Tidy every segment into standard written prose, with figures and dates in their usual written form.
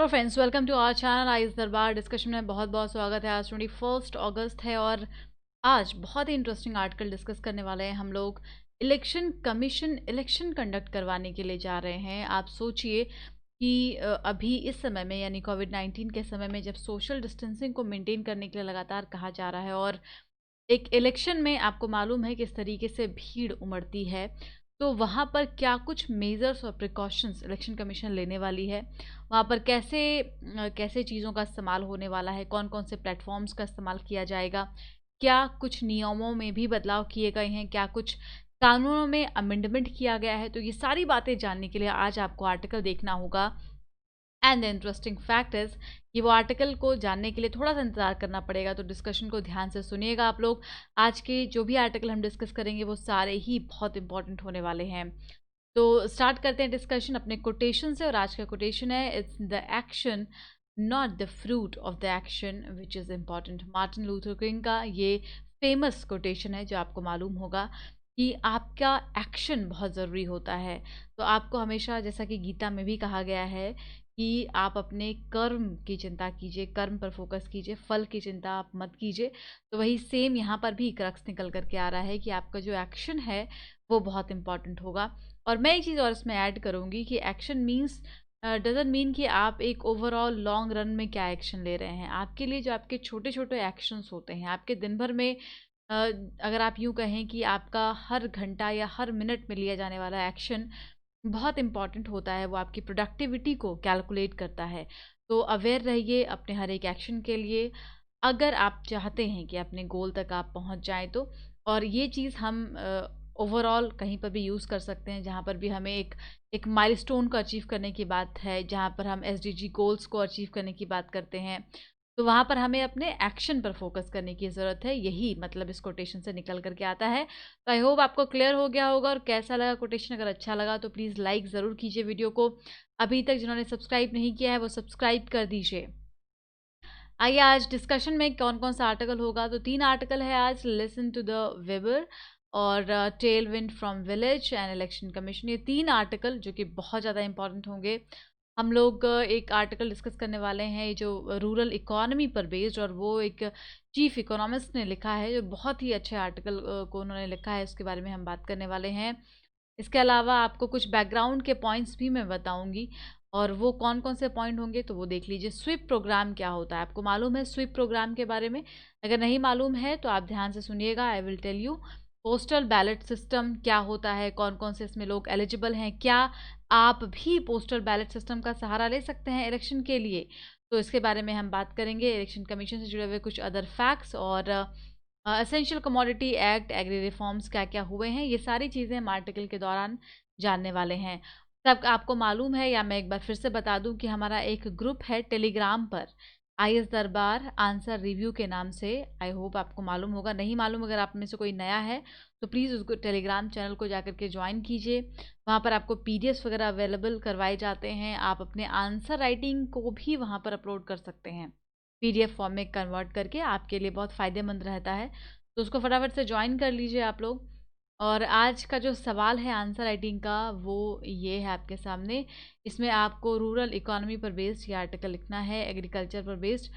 Hello friends, welcome to our channel ice Darbar discussion में बहुत बहुत स्वागत है। आज 21 अगस्त है और आज बहुत ही इंटरेस्टिंग आर्टिकल डिस्कस करने वाले हैं हम लोग। इलेक्शन कमीशन इलेक्शन कंडक्ट करवाने के लिए जा रहे हैं। आप सोचिए कि अभी इस समय में यानी कोविड-19 के समय में जब सोशल डिस्टेंसिंग को मेंटेन करने के लिए लगातार कहा जा रहा है और एक इलेक्शन में आपको मालूम है किस तरीके से भीड़ उमड़ती है, तो वहाँ पर क्या कुछ मेजर्स और प्रिकॉशंस इलेक्शन कमीशन लेने वाली है। वहाँ पर कैसे चीज़ों का इस्तेमाल होने वाला है, कौन कौन से प्लेटफॉर्म्स का इस्तेमाल किया जाएगा, क्या कुछ नियमों में भी बदलाव किए गए हैं, क्या कुछ कानूनों में अमेंडमेंट किया गया है। तो ये सारी बातें जानने के लिए आज आपको आर्टिकल देखना होगा। And the interesting fact is कि वो आर्टिकल को जानने के लिए थोड़ा-सा इंतज़ार करना पड़ेगा, तो डिस्कशन को ध्यान से सुनिएगा आप लोग। आज के जो भी आर्टिकल हम डिस्कस करेंगे वो सारे ही बहुत इंपॉर्टेंट होने वाले हैं। तो स्टार्ट करते हैं डिस्कशन अपने कोटेशन से। और आज का कोटेशन है, it's the action not the fruit of the action which is important. Martin Luther king का ये फेमस कोटेशन है जो आपको मालूम होगा कि आपका एक्शन बहुत ज़रूरी होता है। तो आपको हमेशा, जैसा कि गीता में भी कहा गया है, कि आप अपने कर्म की चिंता कीजिए, कर्म पर फोकस कीजिए, फल की चिंता आप मत कीजिए। तो वही सेम यहाँ पर भी क्रक्स निकल कर के आ रहा है कि आपका जो एक्शन है वो बहुत इंपॉर्टेंट होगा। और मैं एक चीज़ और इसमें ऐड करूँगी कि एक्शन मीन्स डज़न्ट मीन कि आप एक ओवरऑल लॉन्ग रन में क्या एक्शन ले रहे हैं। आपके लिए जो आपके छोटे-छोटे एक्शंस होते हैं, आपके दिन भर में अ, अगर आप यूँ कहें कि आपका हर घंटा या हर मिनट में लिया जाने वाला एक्शन बहुत इम्पॉर्टेंट होता है, वो आपकी प्रोडक्टिविटी को कैलकुलेट करता है। तो अवेयर रहिए अपने हर एक एक्शन के लिए, अगर आप चाहते हैं कि अपने गोल तक आप पहुंच जाएं तो। और ये चीज़ हम ओवरऑल कहीं पर भी यूज़ कर सकते हैं, जहाँ पर भी हमें एक एक माइलस्टोन को अचीव करने की बात है, जहाँ पर हम एसडीजी गोल्स को अचीव करने की बात करते हैं, तो वहाँ पर हमें अपने एक्शन पर फोकस करने की ज़रूरत है। यही मतलब इस कोटेशन से निकल करके आता है। तो आई होप आपको क्लियर हो गया होगा। और कैसा लगा कोटेशन, अगर अच्छा लगा तो प्लीज़ लाइक ज़रूर कीजिए वीडियो को। अभी तक जिन्होंने सब्सक्राइब नहीं किया है वो सब्सक्राइब कर दीजिए। आइए आज डिस्कशन में कौन कौन सा आर्टिकल होगा। तो 3 आर्टिकल है आज, लिसन टू द वेबर और tailwind from village and election commission. ये 3 आर्टिकल जो कि बहुत ज़्यादा इंपॉर्टेंट होंगे। हम लोग एक आर्टिकल डिस्कस करने वाले हैं जो रूरल इकोनॉमी पर बेस्ड, और वो एक चीफ इकोनॉमिस्ट ने लिखा है, जो बहुत ही अच्छे आर्टिकल को उन्होंने लिखा है, उसके बारे में हम बात करने वाले हैं। इसके अलावा आपको कुछ बैकग्राउंड के पॉइंट्स भी मैं बताऊंगी, और वो कौन कौन से पॉइंट होंगे तो वो देख लीजिए। स्वीप प्रोग्राम क्या होता है, आपको मालूम है स्वीप प्रोग्राम के बारे में? अगर नहीं मालूम है तो आप ध्यान से सुनिएगा, I will tell you. Postal ballot system क्या होता है, कौन कौन से इसमें लोग एलिजिबल हैं, क्या आप भी पोस्टल बैलेट सिस्टम का सहारा ले सकते हैं इलेक्शन के लिए, तो इसके बारे में हम बात करेंगे। इलेक्शन कमीशन से जुड़े हुए कुछ अदर फैक्ट्स, और essential commodity act, agri reforms क्या क्या हुए हैं, ये सारी चीज़ें हम आर्टिकल के दौरान जानने वाले हैं। तब आपको मालूम है, या मैं एक बार फिर से बता दूं, कि हमारा एक ग्रुप है टेलीग्राम पर, आईएस दरबार आंसर रिव्यू के नाम से। आई होप आपको मालूम होगा। नहीं मालूम अगर आप में से कोई नया है तो प्लीज़ उसको टेलीग्राम चैनल को जाकर के ज्वाइन कीजिए। वहाँ पर आपको पीडीएफ वगैरह अवेलेबल करवाए जाते हैं। आप अपने आंसर राइटिंग को भी वहाँ पर अपलोड कर सकते हैं, पीडीएफ फॉर्म में कन्वर्ट करके, आपके लिए बहुत फ़ायदेमंद रहता है। तो उसको फटाफट से ज्वाइन कर लीजिए आप लोग। और आज का जो सवाल है आंसर राइटिंग का, वो ये है आपके सामने। इसमें आपको रूरल इकोनॉमी पर बेस्ड ये आर्टिकल लिखना है, एग्रीकल्चर पर बेस्ड।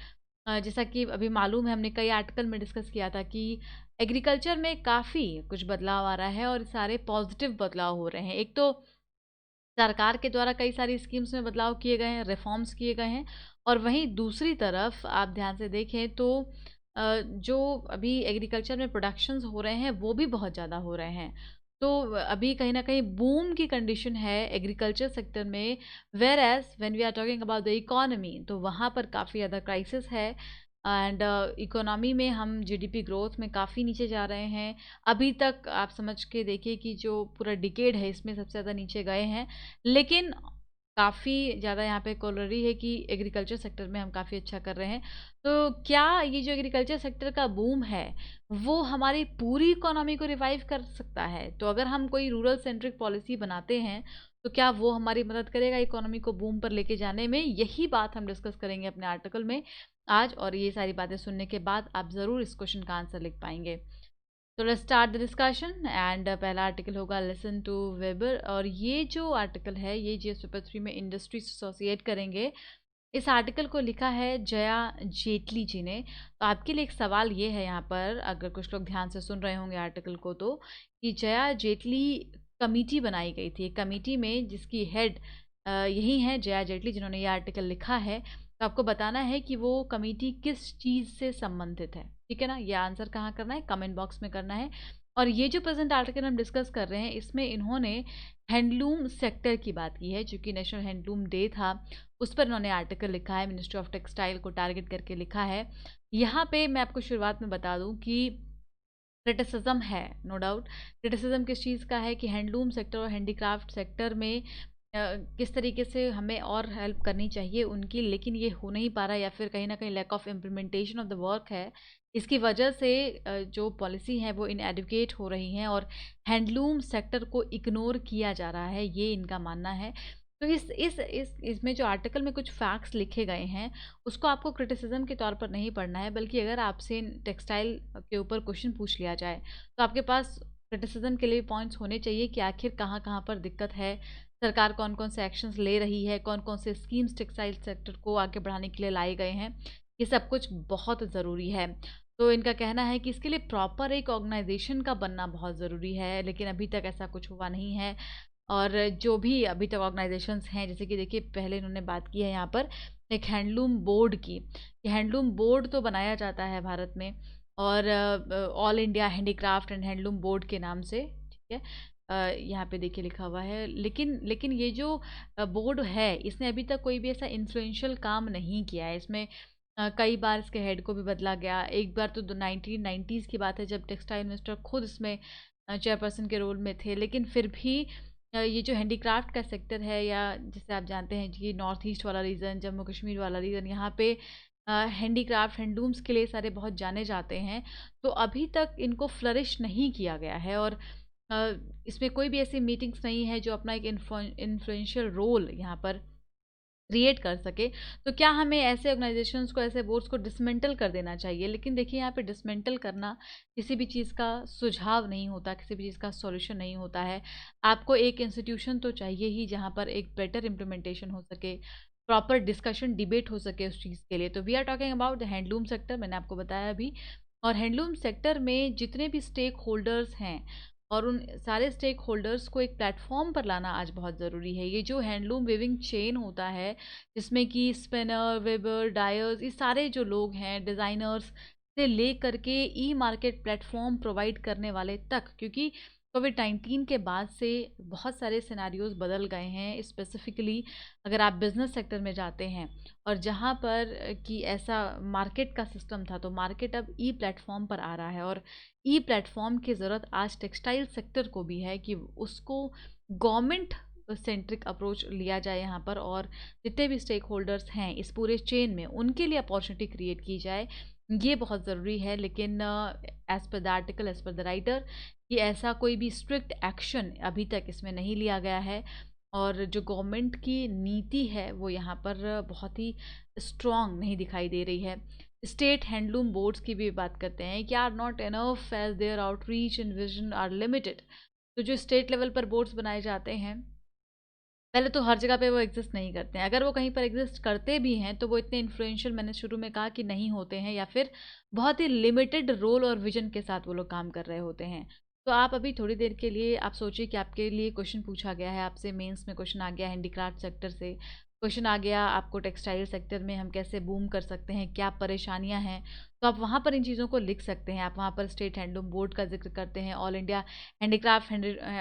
जैसा कि अभी मालूम है, हमने कई आर्टिकल में डिस्कस किया था कि एग्रीकल्चर में काफ़ी कुछ बदलाव आ रहा है, और सारे पॉजिटिव बदलाव हो रहे हैं। एक तो सरकार के द्वारा कई सारी स्कीम्स में बदलाव किए गए हैं, रिफॉर्म्स किए गए हैं, और वहीं दूसरी तरफ आप ध्यान से देखें तो जो अभी एग्रीकल्चर में प्रोडक्शंस हो रहे हैं वो भी बहुत ज़्यादा हो रहे हैं। तो अभी कहीं ना कहीं बूम की कंडीशन है एग्रीकल्चर सेक्टर में, whereas when we are talking about the economy, तो वहाँ पर काफ़ी ज़्यादा क्राइसिस है। एंड इकोनॉमी में हम जीडीपी ग्रोथ में काफ़ी नीचे जा रहे हैं। अभी तक आप समझ के देखिए कि जो पूरा डिकेड है इसमें सबसे ज़्यादा नीचे गए हैं। लेकिन काफ़ी ज़्यादा यहाँ पे कोलरी है कि एग्रीकल्चर सेक्टर में हम काफ़ी अच्छा कर रहे हैं। तो क्या ये जो एग्रीकल्चर सेक्टर का बूम है वो हमारी पूरी इकोनॉमी को रिवाइव कर सकता है? तो अगर हम कोई रूरल सेंट्रिक पॉलिसी बनाते हैं तो क्या वो हमारी मदद करेगा इकोनॉमी को बूम पर लेके जाने में? यही बात हम डिस्कस करेंगे अपने आर्टिकल में आज। और ये सारी बातें सुनने के बाद आप ज़रूर इस क्वेश्चन का आंसर लिख पाएंगे। तो let's start the discussion. And पहला आर्टिकल होगा लिसन टू वेबर, और ये जो आर्टिकल है ये जीएस पेपर 3 में इंडस्ट्री से एसोसिएट करेंगे। इस आर्टिकल को लिखा है जया जेटली जी ने। तो आपके लिए एक सवाल ये है यहाँ पर, अगर कुछ लोग ध्यान से सुन रहे होंगे आर्टिकल को, तो कि जया जेटली कमेटी बनाई गई थी, कमेटी में जिसकी हेड यही है जया जेटली जिन्होंने ये आर्टिकल लिखा है। तो आपको बताना है कि वो कमेटी किस चीज़ से संबंधित है, ठीक है ना। ये आंसर कहाँ करना है, कमेंट बॉक्स में करना है। और ये जो प्रेजेंट आर्टिकल हम डिस्कस कर रहे हैं, इसमें इन्होंने हैंडलूम सेक्टर की बात की है, क्योंकि नेशनल हैंडलूम डे था, उस पर इन्होंने आर्टिकल लिखा है, मिनिस्ट्री ऑफ टेक्सटाइल को टारगेट करके लिखा है। यहाँ पे मैं आपको शुरुआत में बता दूं कि क्रिटिसिज्म है, नो डाउट। क्रिटिसिज्म किस चीज़ का है कि हैंडलूम सेक्टर और हैंडीक्राफ्ट सेक्टर में किस तरीके से हमें और हेल्प करनी चाहिए उनकी, लेकिन ये हो नहीं पा रहा, या फिर कहीं ना कहीं lack of implementation of the work है। इसकी वजह से जो पॉलिसी है वो इनएडुकेट हो रही हैं और हैंडलूम सेक्टर को इग्नोर किया जा रहा है, ये इनका मानना है। तो इसमें जो आर्टिकल में कुछ फैक्ट्स लिखे गए हैं, उसको आपको क्रिटिसिज्म के तौर पर नहीं पढ़ना है, बल्कि अगर आपसे टेक्सटाइल के ऊपर क्वेश्चन पूछ लिया जाए तो आपके पास क्रिटिसिज्म के लिए पॉइंट्स होने चाहिए कि आखिर कहाँ कहाँ पर दिक्कत है, सरकार कौन कौन से एक्शंस ले रही है, कौन कौन से स्कीम्स टेक्सटाइल सेक्टर को आगे बढ़ाने के लिए लाए गए हैं। ये सब कुछ बहुत ज़रूरी है। तो इनका कहना है कि इसके लिए प्रॉपर एक ऑर्गेनाइजेशन का बनना बहुत ज़रूरी है, लेकिन अभी तक ऐसा कुछ हुआ नहीं है। और जो भी अभी तक ऑर्गेनाइजेशंस हैं, जैसे कि देखिए पहले इन्होंने बात की है यहाँ पर एक हैंडलूम बोर्ड की, कि हैंडलूम बोर्ड तो बनाया जाता है भारत में, और all India handicraft and handloom board के नाम से, ठीक है। यहाँ पे देखिए लिखा हुआ है, लेकिन लेकिन ये जो बोर्ड है, इसने अभी तक कोई भी ऐसा इन्फ्लुएंशियल काम नहीं किया है। इसमें कई बार इसके हेड को भी बदला गया। एक बार तो 1990s की बात है जब टेक्सटाइल मिनिस्टर खुद इसमें चेयरपर्सन के रोल में थे, लेकिन फिर भी ये जो हैंडीक्राफ्ट का सेक्टर है, या जिसे आप जानते हैं कि नॉर्थ ईस्ट वाला रीजन, जम्मू कश्मीर वाला रीजन, यहाँ पे हैंडीक्राफ्ट हैंडलूम्स के लिए सारे बहुत जाने जाते हैं। तो अभी तक इनको फ्लरिश नहीं किया गया है, और इसमें कोई भी ऐसी मीटिंग्स नहीं है जो अपना एक इन्फ्लुएंशियल रोल यहाँ पर क्रिएट कर सके। तो क्या हमें ऐसे ऑर्गेनाइजेशंस को, ऐसे बोर्ड्स को डिसमेंटल कर देना चाहिए? लेकिन देखिए यहाँ पे डिसमेंटल करना किसी भी चीज़ का सुझाव नहीं होता, किसी भी चीज़ का सॉल्यूशन नहीं होता है। आपको एक इंस्टीट्यूशन तो चाहिए ही जहाँ पर एक बेटर इम्प्लीमेंटेशन हो सके, प्रॉपर डिस्कशन डिबेट हो सके उस चीज़ के लिए। तो we are talking about the handloom sector, मैंने आपको बताया अभी। और हैंडलूम सेक्टर में जितने भी स्टेक होल्डर्स हैं, और उन सारे स्टेक होल्डर्स को एक प्लेटफॉर्म पर लाना आज बहुत ज़रूरी है। ये जो हैंडलूम वीविंग चेन होता है, जिसमें कि स्पिनर, वेबर, डायर्स, ये सारे जो लोग हैं, डिज़ाइनर्स से ले करके ई मार्केट प्लेटफॉर्म प्रोवाइड करने वाले तक, क्योंकि कोविड-19 के बाद से बहुत सारे सिनारियोज बदल गए हैं। स्पेसिफिकली अगर आप बिजनेस सेक्टर में जाते हैं, और जहाँ पर कि ऐसा मार्केट का सिस्टम था, तो मार्केट अब ई प्लेटफॉर्म पर आ रहा है, और ई प्लेटफॉर्म की ज़रूरत आज टेक्सटाइल सेक्टर को भी है कि उसको गवर्नमेंट सेंट्रिक अप्रोच लिया जाए यहाँ पर, और जितने भी स्टेक होल्डर्स हैं इस पूरे चेन में, उनके लिए अपॉर्चुनिटी क्रिएट की जाए। ये बहुत ज़रूरी है। लेकिन as per the article, as per the writer, कि ऐसा कोई भी स्ट्रिक्ट एक्शन अभी तक इसमें नहीं लिया गया है, और जो गवर्नमेंट की नीति है वो यहाँ पर बहुत ही स्ट्रॉन्ग नहीं दिखाई दे रही है। स्टेट हैंडलूम बोर्ड्स की भी बात करते हैं कि are not enough as their outreach and vision are limited. तो जो स्टेट लेवल पर बोर्ड्स बनाए जाते हैं, पहले तो हर जगह पे वो एग्जिस्ट नहीं करते हैं। अगर वो कहीं पर एग्जिस्ट करते भी हैं तो वो इतने इन्फ्लुएंशियल, मैंने शुरू में कहा कि नहीं होते हैं, या फिर बहुत ही लिमिटेड रोल और विजन के साथ वो लोग काम कर रहे होते हैं। तो आप अभी थोड़ी देर के लिए आप सोचिए कि आपके लिए क्वेश्चन पूछा गया है, आपसे मेंस में क्वेश्चन आ गया हैंडीक्राफ्ट सेक्टर से, क्वेश्चन आ गया आपको टेक्सटाइल सेक्टर में हम कैसे बूम कर सकते हैं, क्या परेशानियां हैं। तो आप वहाँ पर इन चीज़ों को लिख सकते हैं। आप वहाँ पर स्टेट हैंडलूम बोर्ड का जिक्र करते हैं, ऑल इंडिया हैंडीक्राफ्ट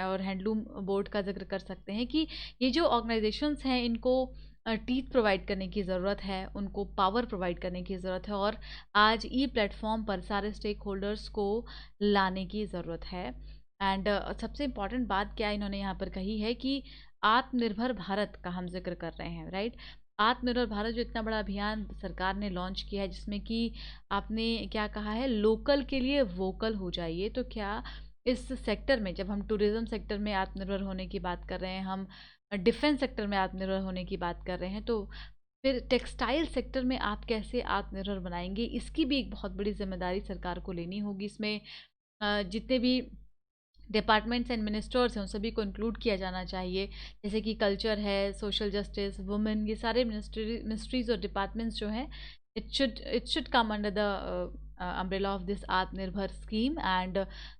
और हैंडलूम बोर्ड का जिक्र कर सकते हैं, कि ये जो ऑर्गेनाइजेशंस हैं इनको टीथ प्रोवाइड करने की ज़रूरत है, उनको पावर प्रोवाइड करने की ज़रूरत है, और आज ई प्लेटफॉर्म पर सारे स्टेक होल्डर्स को लाने की ज़रूरत है। एंड सबसे इम्पॉर्टेंट बात क्या इन्होंने यहाँ पर कही है कि आत्मनिर्भर भारत का हम जिक्र कर रहे हैं, राइट। आत्मनिर्भर भारत जो इतना बड़ा अभियान सरकार ने लॉन्च किया है, जिसमें कि आपने क्या कहा है, लोकल के लिए वोकल हो जाइए। तो क्या इस सेक्टर में, जब हम टूरिज्म सेक्टर में आत्मनिर्भर होने की बात कर रहे हैं, हम डिफेंस सेक्टर में आत्मनिर्भर होने की बात कर रहे हैं, तो फिर टेक्सटाइल सेक्टर में आप कैसे आत्मनिर्भर बनाएंगे? इसकी भी एक बहुत बड़ी जिम्मेदारी सरकार को लेनी होगी। इसमें जितने भी डिपार्टमेंट्स एंड मिनिस्टर्स हैं उन सभी को इंक्लूड किया जाना चाहिए, जैसे कि कल्चर है, सोशल जस्टिस, वुमेन, ये सारे मिनिस्ट्रीज और डिपार्टमेंट्स जो हैं it should come under the umbrella of this Atmanirbhar scheme. And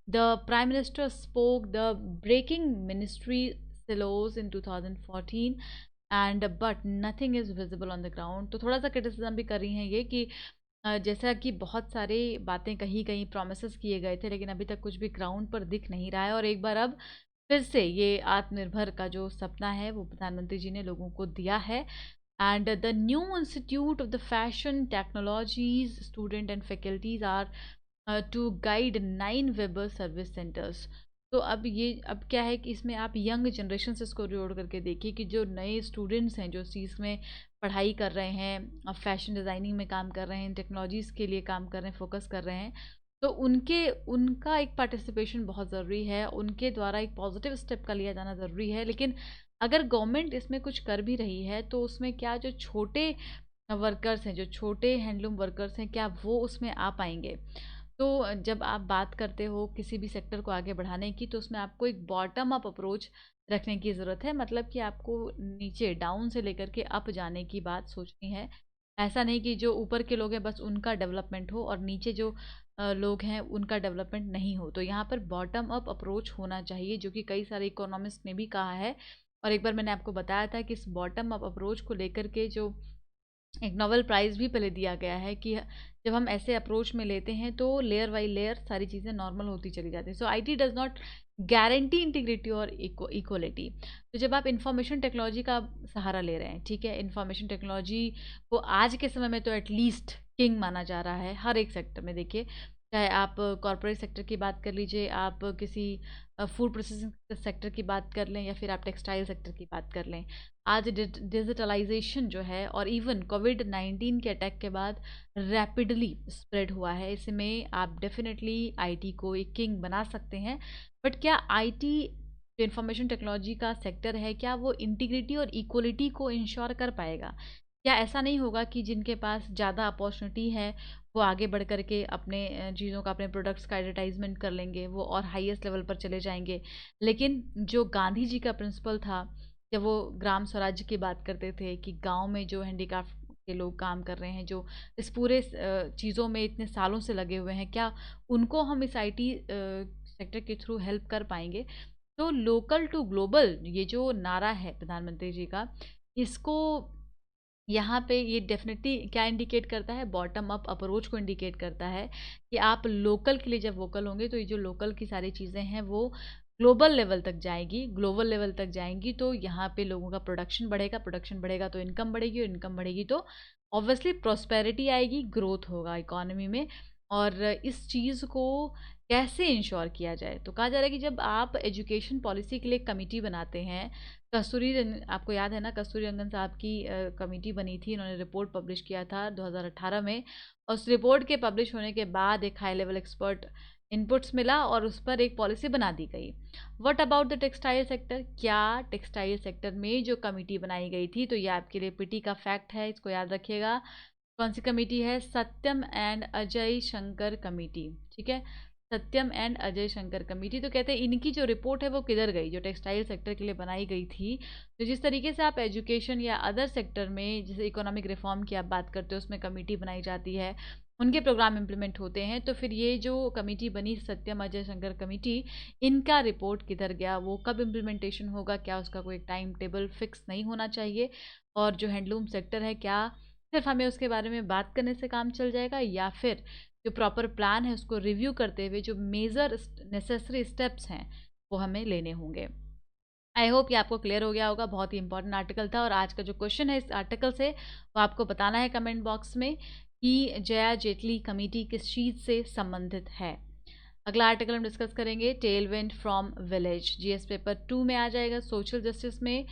the Prime Minister spoke the breaking ministry silos in 2014, and but nothing is visible on the ground. तो थोड़ा सा criticism भी कर रही हैं ये कि जैसा कि बहुत सारे बातें कही गई, प्रोमिसेस किए गए थे, लेकिन अभी तक कुछ भी ग्राउंड पर दिख नहीं रहा है। और एक बार अब फिर से ये आत्मनिर्भर का जो सपना है वो प्रधानमंत्री जी ने लोगों को दिया है। And the new Institute of the Fashion Technologies student and faculties are to guide 9 Weber service centers. तो अब क्या है कि इसमें आप यंग जनरेशन से इसको जोड़ करके देखिए कि जो नए स्टूडेंट्स हैं जो चीज़ में पढ़ाई कर रहे हैं, अब फैशन डिज़ाइनिंग में काम कर रहे हैं, टेक्नोलॉजीज़ के लिए काम कर रहे हैं, फोकस कर रहे हैं, तो उनका एक पार्टिसिपेशन बहुत ज़रूरी है, उनके द्वारा एक पॉजिटिव स्टेप का लिया जाना ज़रूरी है। लेकिन अगर गवर्नमेंट इसमें कुछ कर भी रही है तो उसमें क्या जो छोटे वर्कर्स हैं, जो छोटे हैंडलूम वर्कर्स हैं, क्या वो उसमें आ पाएंगे? तो जब आप बात करते हो किसी भी सेक्टर को आगे बढ़ाने की, तो उसमें आपको एक बॉटम अप अप्रोच रखने की ज़रूरत है। मतलब कि आपको नीचे डाउन से लेकर के अप जाने की बात सोचनी है। ऐसा नहीं कि जो ऊपर के लोग हैं बस उनका डेवलपमेंट हो और नीचे जो लोग हैं उनका डेवलपमेंट नहीं हो। तो यहाँ पर बॉटम अप अप्रोच होना चाहिए, जो कि कई सारे इकोनॉमिस्ट ने भी कहा है। और एक बार मैंने आपको बताया था कि इस बॉटम अप अप्रोच को लेकर के जो एक नोबेल प्राइज़ भी पहले दिया गया है कि जब हम ऐसे अप्रोच में लेते हैं तो लेयर बाई लेयर सारी चीज़ें नॉर्मल होती चली जाती हैं। So it does not guarantee integrity और इक्वलिटी। तो जब आप इंफॉर्मेशन टेक्नोलॉजी का सहारा ले रहे हैं, ठीक है, इंफॉर्मेशन टेक्नोलॉजी को आज के समय में तो एटलीस्ट किंग माना जा रहा है हर एक सेक्टर में। देखिए, चाहे आप कॉरपोरेट सेक्टर की बात कर लीजिए, आप किसी फूड प्रोसेसिंग सेक्टर की बात कर लें, या फिर आप टेक्सटाइल सेक्टर की बात कर लें। आज डिजिटलाइजेशन जो है और इवन कोविड-19 के अटैक के बाद रैपिडली स्प्रेड हुआ है, इसमें आप डेफिनेटली आईटी को एक किंग बना सकते हैं। बट क्या आईटी जो इंफॉर्मेशन टेक्नोलॉजी का सेक्टर है, क्या वो इंटीग्रिटी और इक्वलिटी को इंश्योर कर पाएगा? क्या ऐसा नहीं होगा कि जिनके पास ज़्यादा अपॉर्चुनिटी है वो आगे बढ़ कर के अपने चीज़ों का, अपने प्रोडक्ट्स का एडवर्टाइजमेंट कर लेंगे, वो और हाईएस्ट लेवल पर चले जाएंगे? लेकिन जो गांधी जी का प्रिंसिपल था, जब वो ग्राम स्वराज्य की बात करते थे कि गांव में जो हैंडीक्राफ्ट के लोग काम कर रहे हैं, जो इस पूरे चीज़ों में इतने सालों से लगे हुए हैं, क्या उनको हम इस आईटी सेक्टर के थ्रू हेल्प कर पाएंगे? तो लोकल टू ग्लोबल ये जो नारा है प्रधानमंत्री जी का, इसको यहाँ पे ये डेफ़िनेटली क्या इंडिकेट करता है, बॉटम अप अप्रोच को इंडिकेट करता है कि आप लोकल के लिए जब वोकल होंगे तो ये जो लोकल की सारी चीज़ें हैं वो ग्लोबल लेवल तक जाएगी, ग्लोबल लेवल तक जाएंगी। तो यहाँ पे लोगों का प्रोडक्शन बढ़ेगा तो इनकम बढ़ेगी, और इनकम बढ़ेगी तो ऑब्वियसली प्रॉस्पेरिटी आएगी, ग्रोथ होगा इकोनॉमी में। और इस चीज़ को कैसे इंश्योर किया जाए, तो कहा जा रहा है कि जब आप एजुकेशन पॉलिसी के लिए कमिटी बनाते हैं, आपको याद है ना, कस्तूरी रंगन साहब की कमेटी बनी थी, इन्होंने रिपोर्ट पब्लिश किया था 2018 में, और उस रिपोर्ट के पब्लिश होने के बाद एक हाई लेवल एक्सपर्ट इनपुट्स मिला और उस पर एक पॉलिसी बना दी गई। What about the textile sector? क्या टेक्सटाइल सेक्टर में जो कमेटी बनाई गई थी, तो ये आपके लिए पिटी का फैक्ट है, इसको याद रखिएगा। कौन सी कमेटी है? सत्यम एंड अजय शंकर कमेटी, ठीक है, सत्यम एंड अजय शंकर कमेटी। तो कहते हैं इनकी जो रिपोर्ट है वो किधर गई, जो टेक्सटाइल सेक्टर के लिए बनाई गई थी। तो जिस तरीके से आप एजुकेशन या अदर सेक्टर में जैसे इकोनॉमिक रिफॉर्म की आप बात करते हो, उसमें कमेटी बनाई जाती है, उनके प्रोग्राम इम्प्लीमेंट होते हैं, तो फिर ये जो कमेटी बनी सत्यम अजय शंकर कमेटी, इनका रिपोर्ट किधर गया, वो कब इम्प्लीमेंटेशन होगा, क्या उसका कोई टाइम टेबल फिक्स नहीं होना चाहिए? और जो हैंडलूम सेक्टर है, क्या सिर्फ हमें उसके बारे में बात करने से काम चल जाएगा, या फिर जो प्रॉपर प्लान है उसको रिव्यू करते हुए जो मेजर नेसेसरी स्टेप्स हैं वो हमें लेने होंगे? आई होप ये आपको क्लियर हो गया होगा। बहुत ही इंपॉर्टेंट आर्टिकल था, और आज का जो क्वेश्चन है इस आर्टिकल से वो आपको बताना है कमेंट बॉक्स में कि जया जेटली कमेटी किस चीज़ से संबंधित है। अगला आर्टिकल हम डिस्कस करेंगे Tailwind from village, GS paper 2 में आ जाएगा, सोशल जस्टिस में।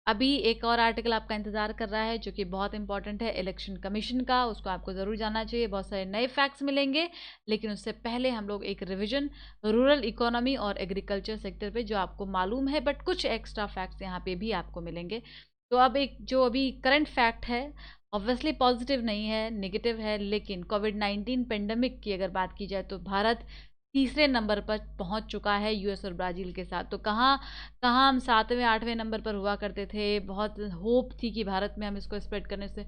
अभी एक और आर्टिकल आपका इंतज़ार कर रहा है जो कि बहुत इंपॉर्टेंट है, इलेक्शन कमीशन का, उसको आपको ज़रूर जानना चाहिए। बहुत सारे नए फैक्ट्स मिलेंगे, लेकिन उससे पहले हम लोग एक रिवीजन रूरल इकोनॉमी और एग्रीकल्चर सेक्टर पे जो आपको मालूम है, बट कुछ एक्स्ट्रा फैक्ट्स यहाँ पे भी आपको मिलेंगे। तो अब एक जो अभी करंट फैक्ट है, ऑब्वियसली पॉजिटिव नहीं है, नेगेटिव है, लेकिन कोविड-19 पेंडेमिक की अगर बात की जाए तो भारत तीसरे नंबर पर पहुंच चुका है यूएस और ब्राज़ील के साथ। तो कहाँ कहाँ हम 7वें 8वें नंबर पर हुआ करते थे, बहुत होप थी कि भारत में हम इसको स्प्रेड करने से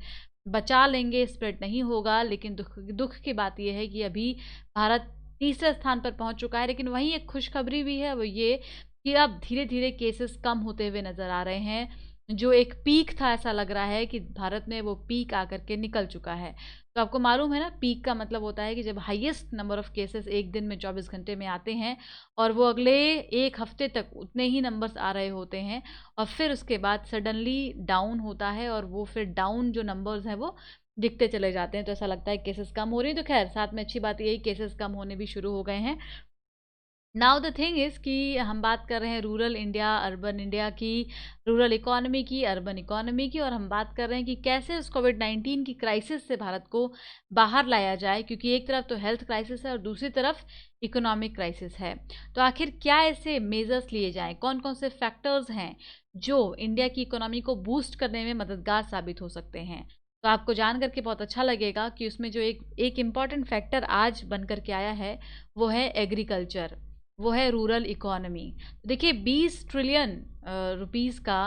बचा लेंगे, स्प्रेड नहीं होगा, लेकिन दुख दुख की बात यह है कि अभी भारत तीसरे स्थान पर पहुंच चुका है। लेकिन वहीं एक खुशखबरी भी है, वो ये कि अब धीरे धीरे केसेस कम होते हुए नज़र आ रहे हैं। जो एक पीक था, ऐसा लग रहा है कि भारत में वो पीक आकर के निकल चुका है। तो आपको मालूम है ना, पीक का मतलब होता है कि जब हाईएस्ट नंबर ऑफ केसेस एक दिन में 24 घंटे में आते हैं और वो अगले एक हफ्ते तक उतने ही नंबर्स आ रहे होते हैं, और फिर उसके बाद सडनली डाउन होता है, और वो फिर डाउन जो नंबर्स हैं वो दिखते चले जाते हैं। तो ऐसा लगता है केसेस कम हो रही हैं। तो खैर, साथ में अच्छी बात यही, केसेस कम होने भी शुरू हो गए हैं। नाउ द थिंग इज़ कि हम बात कर रहे हैं रूरल इंडिया, अर्बन इंडिया की, रूरल इकोनॉमी की, अर्बन इकोनॉमी की, और हम बात कर रहे हैं कि कैसे उस कोविड-19 की क्राइसिस से भारत को बाहर लाया जाए, क्योंकि एक तरफ तो हेल्थ क्राइसिस है और दूसरी तरफ इकोनॉमिक क्राइसिस है। तो आखिर क्या ऐसे मेजर्स लिए जाएं, कौन कौन से फैक्टर्स हैं जो इंडिया की इकोनॉमी को बूस्ट करने में मददगार साबित हो सकते हैं। तो आपको जान करके बहुत अच्छा लगेगा कि उसमें जो एक इम्पॉर्टेंट फैक्टर आज बन कर के आया है, वो है एग्रीकल्चर, वो है रूरल इकोनॉमी। देखिए, 20 ट्रिलियन रुपीस का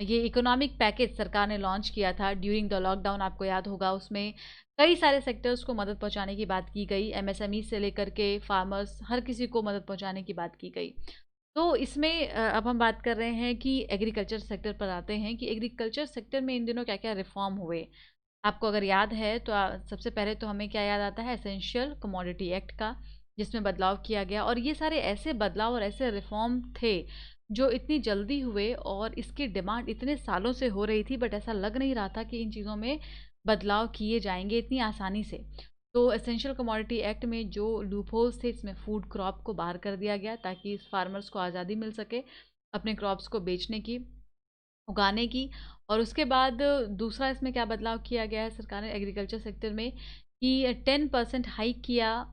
ये इकोनॉमिक पैकेज सरकार ने लॉन्च किया था ड्यूरिंग द लॉकडाउन। आपको याद होगा, उसमें कई सारे सेक्टर्स को मदद पहुंचाने की बात की गई, एमएसएमई से लेकर के फार्मर्स, हर किसी को मदद पहुंचाने की बात की गई। तो इसमें अब हम बात कर रहे हैं कि एग्रीकल्चर सेक्टर पर आते हैं कि एग्रीकल्चर सेक्टर में इन दिनों क्या क्या रिफॉर्म हुए। आपको अगर याद है तो सबसे पहले तो हमें क्या याद आता है, एसेंशियल कमोडिटी एक्ट का, जिसमें बदलाव किया गया। और ये सारे ऐसे बदलाव और ऐसे रिफॉर्म थे जो इतनी जल्दी हुए, और इसकी डिमांड इतने सालों से हो रही थी, बट ऐसा लग नहीं रहा था कि इन चीज़ों में बदलाव किए जाएंगे इतनी आसानी से। तो एसेंशियल कमोडिटी एक्ट में जो लूपहोल्स थे, इसमें फूड क्रॉप को बाहर कर दिया गया ताकि इस फार्मर्स को आज़ादी मिल सके अपने क्रॉप्स को बेचने की, उगाने की। और उसके बाद दूसरा इसमें क्या बदलाव किया गया है सरकार ने एग्रीकल्चर सेक्टर में, कि 10% हाइक किया।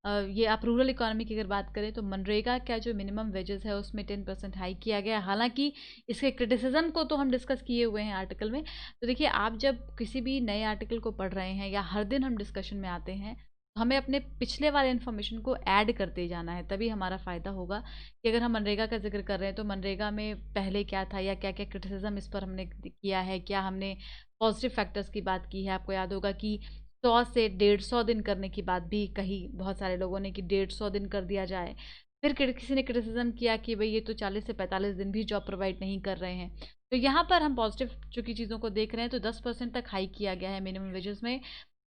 ये आप रूरल इकोनॉमी की अगर बात करें तो मनरेगा का जो मिनिमम वेजेस है उसमें 10% हाइक किया गया। हालांकि इसके क्रिटिसिज्म को तो हम डिस्कस किए हुए हैं आर्टिकल में। तो देखिए, आप जब किसी भी नए आर्टिकल को पढ़ रहे हैं या हर दिन हम डिस्कशन में आते हैं, तो हमें अपने पिछले वाले इन्फॉर्मेशन को ऐड करते जाना है, तभी हमारा फ़ायदा होगा। कि अगर हम मनरेगा का जिक्र कर रहे हैं तो मनरेगा में पहले क्या था, या क्या क्या क्रिटिसिज्म इस पर हमने किया है, क्या हमने पॉजिटिव फैक्टर्स की बात की है। आपको याद होगा कि 100 से 150 दिन करने की बात भी कही बहुत सारे लोगों ने, कि 150 दिन कर दिया जाए। फिर किसी ने क्रिटिसिज्म किया कि भाई ये तो 40 से 45 दिन भी जॉब प्रोवाइड नहीं कर रहे हैं। तो यहाँ पर हम पॉजिटिव चूँकि चीज़ों को देख रहे हैं, तो 10% तक हाई किया गया है मिनिमम वेजेस में।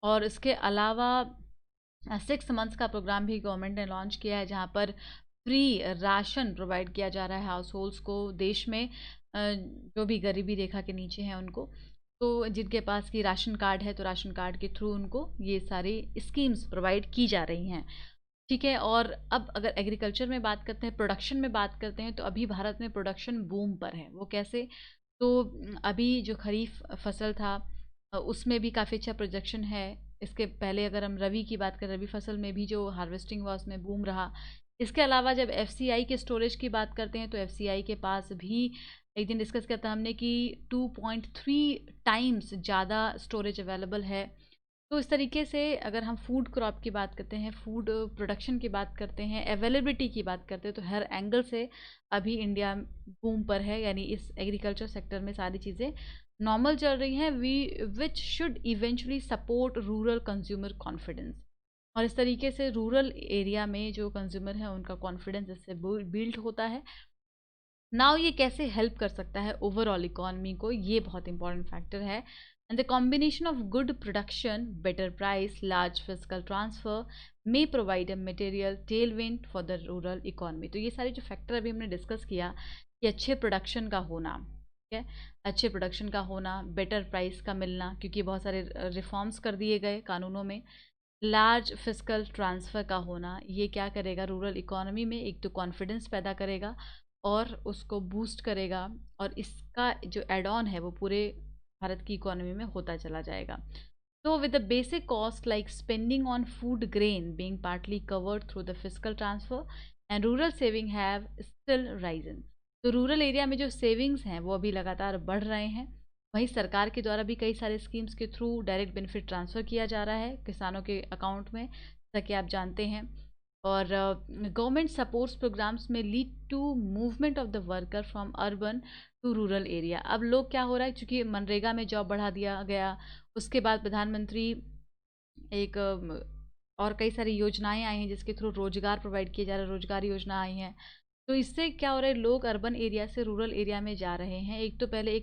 और इसके अलावा 6 मंथ्स का प्रोग्राम भी गवर्नमेंट ने लॉन्च किया है, जहाँ पर फ्री राशन प्रोवाइड किया जा रहा है हाउस होल्ड्स को देश में, जो भी गरीबी रेखा के नीचे हैं उनको। तो जिनके पास की राशन कार्ड है, तो राशन कार्ड के थ्रू उनको ये सारी स्कीम्स प्रोवाइड की जा रही हैं। ठीक है। और अब अगर एग्रीकल्चर में बात करते हैं, प्रोडक्शन में बात करते हैं, तो अभी भारत में प्रोडक्शन बूम पर है। वो कैसे? तो अभी जो खरीफ फसल था, उसमें भी काफ़ी अच्छा प्रोजेक्शन है। इसके पहले अगर हम रबी की बात करें, रबी फसल में भी जो हार्वेस्टिंग हुआ उसमें बूम रहा। इसके अलावा जब एफसीआई के स्टोरेज की बात करते हैं, तो एफसीआई के पास भी एक दिन डिस्कस किया था हमने कि 2.3 टाइम्स ज़्यादा स्टोरेज अवेलेबल है। तो इस तरीके से अगर हम फूड क्रॉप की बात करते हैं, फूड प्रोडक्शन की बात करते हैं, अवेलेबिलिटी की बात करते हैं, तो हर एंगल से अभी इंडिया बूम पर है। यानी इस एग्रीकल्चर सेक्टर में सारी चीज़ें नॉर्मल चल रही हैं, which should eventually support rural consumer confidence. और इस तरीके से रूरल एरिया में जो कंज्यूमर है उनका कॉन्फिडेंस इससे बिल्ड होता है। नाउ ये कैसे हेल्प कर सकता है ओवरऑल इकोनॉमी को, ये बहुत इंपॉर्टेंट फैक्टर है। And the combination of good production, better price, large physical transfer may provide a material Tailwind for the rural economy. तो ये सारे जो फैक्टर अभी हमने डिस्कस किया, कि अच्छे प्रोडक्शन का होना, ठीक है, अच्छे प्रोडक्शन का होना, बेटर प्राइस का मिलना क्योंकि बहुत सारे रिफॉर्म्स कर दिए गए कानूनों में, लार्ज फिजिकल ट्रांसफ़र का होना, ये क्या करेगा रूरल इकोनॉमी में, एक तो कॉन्फिडेंस पैदा करेगा और उसको बूस्ट करेगा, और इसका जो एड ऑन है वो पूरे भारत की इकोनॉमी में होता चला जाएगा। तो with the basic cost like spending on food grain being partly covered through the physical transfer and rural saving have still Ryzen. तो रूरल एरिया में जो सेविंग्स हैं वो अभी लगातार बढ़ रहे हैं। वहीं सरकार के द्वारा भी कई सारे स्कीम्स के थ्रू डायरेक्ट बेनिफिट ट्रांसफ़र किया जा रहा है किसानों के अकाउंट में, जैसा कि आप जानते हैं। और गवर्नमेंट सपोर्ट्स प्रोग्राम्स में lead to movement of the worker from urban to rural area. अब लोग क्या हो रहा है, चूंकि मनरेगा में जॉब बढ़ा दिया गया, उसके बाद प्रधानमंत्री एक और कई सारी योजनाएं आई हैं जिसके थ्रू रोजगार प्रोवाइड किया जा रहा है, रोजगार योजना आई हैं। तो इससे क्या हो रहा है, लोग अर्बन एरिया से रूरल एरिया में जा रहे हैं। एक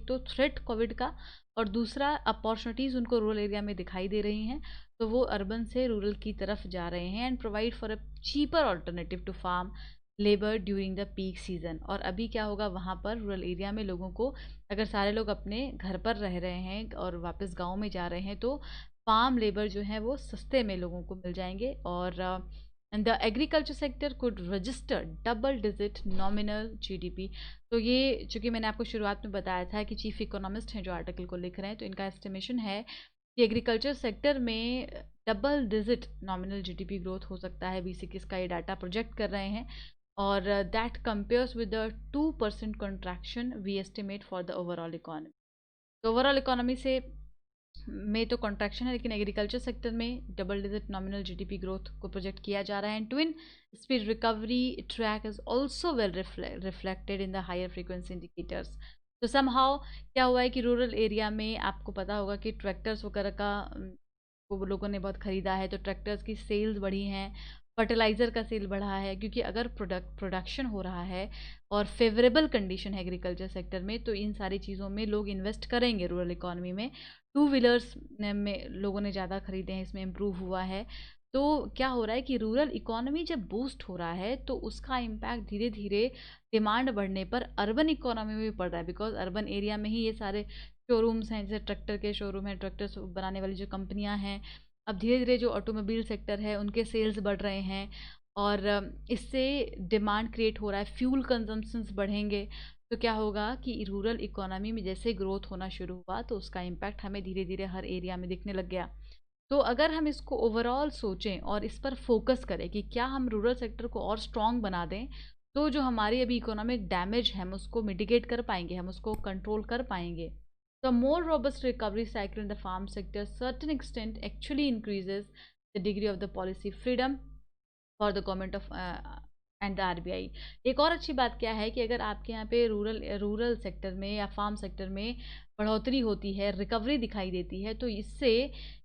तो थ्रेट कोविड का, और दूसरा अपॉर्चुनिटीज़ उनको रूरल एरिया में दिखाई दे रही हैं, तो वो अर्बन से रूरल की तरफ जा रहे हैं and provide for a cheaper alternative to farm labour during the peak season. और अभी क्या होगा, वहाँ पर रूरल एरिया में लोगों को, अगर सारे लोग अपने घर पर रह रहे हैं और वापस गाँव में जा रहे हैं, तो फार्म लेबर जो है वो सस्ते में लोगों को मिल जाएंगे। और and the agriculture sector could register double digit nominal GDP. तो ये चूंकि मैंने आपको शुरुआत में बताया था कि चीफ इकोनॉमिस्ट हैं जो आर्टिकल को लिख रहे हैं, तो इनका एस्टिमेशन है कि एग्रीकल्चर सेक्टर में double digit nominal GDP growth हो सकता है। बीसीकिस का ये डाटा प्रोजेक्ट कर रहे हैं, और that compares with the 2% contraction we estimate for the overall economy. तो ओवरऑल इकोनॉमी से में तो कॉन्ट्रैक्शन है, लेकिन एग्रीकल्चर सेक्टर में double digit nominal GDP growth को प्रोजेक्ट किया जा रहा है। And twin speed recovery track is also well reflected in the higher frequency indicators. तो समहाउ क्या हुआ है कि रूरल एरिया में आपको पता होगा कि ट्रैक्टर्स वगैरह का वो लोगों ने बहुत ख़रीदा है, तो ट्रैक्टर्स की सेल्स बढ़ी हैं, फर्टिलाइज़र का सेल बढ़ा है, क्योंकि अगर प्रोडक्शन हो रहा है और फेवरेबल कंडीशन है एग्रीकल्चर सेक्टर में, तो इन सारी चीज़ों में लोग इन्वेस्ट करेंगे रूरल इकोनॉमी में। टू व्हीलर्स में लोगों ने ज़्यादा खरीदे हैं, इसमें इम्प्रूव हुआ है। तो क्या हो रहा है कि रूरल इकोनॉमी जब बूस्ट हो रहा है, तो उसका इम्पैक्ट धीरे धीरे डिमांड बढ़ने पर अर्बन इकोनॉमी में भी पड़ रहा है, बिकॉज अर्बन एरिया में ही ये सारे शोरूम्स हैं, जैसे ट्रैक्टर के शोरूम हैं, ट्रैक्टर्स बनाने वाली जो कंपनियां हैं, अब धीरे धीरे जो ऑटोमोबाइल सेक्टर है उनके सेल्स बढ़ रहे हैं, और इससे डिमांड क्रिएट हो रहा है, फ्यूल कंजम्पशंस बढ़ेंगे। तो क्या होगा कि रूरल इकोनॉमी में जैसे ग्रोथ होना शुरू हुआ, तो उसका इम्पैक्ट हमें धीरे धीरे हर एरिया में दिखने लग गया। तो अगर हम इसको ओवरऑल सोचें और इस पर फोकस करें कि क्या हम रूरल सेक्टर को और स्ट्रॉन्ग बना दें, तो जो हमारी अभी इकोनॉमिक डैमेज है हम उसको मिटिगेट कर पाएंगे, हम उसको कंट्रोल कर पाएंगे। The more robust recovery cycle in the farm sector, certain extent actually increases the degree of the policy freedom for the government of and the RBI. एक और अच्छी बात क्या है कि अगर आपके यहाँ पे रूरल सेक्टर में या फार्म सेक्टर में बढ़ोतरी होती है, रिकवरी दिखाई देती है, तो इससे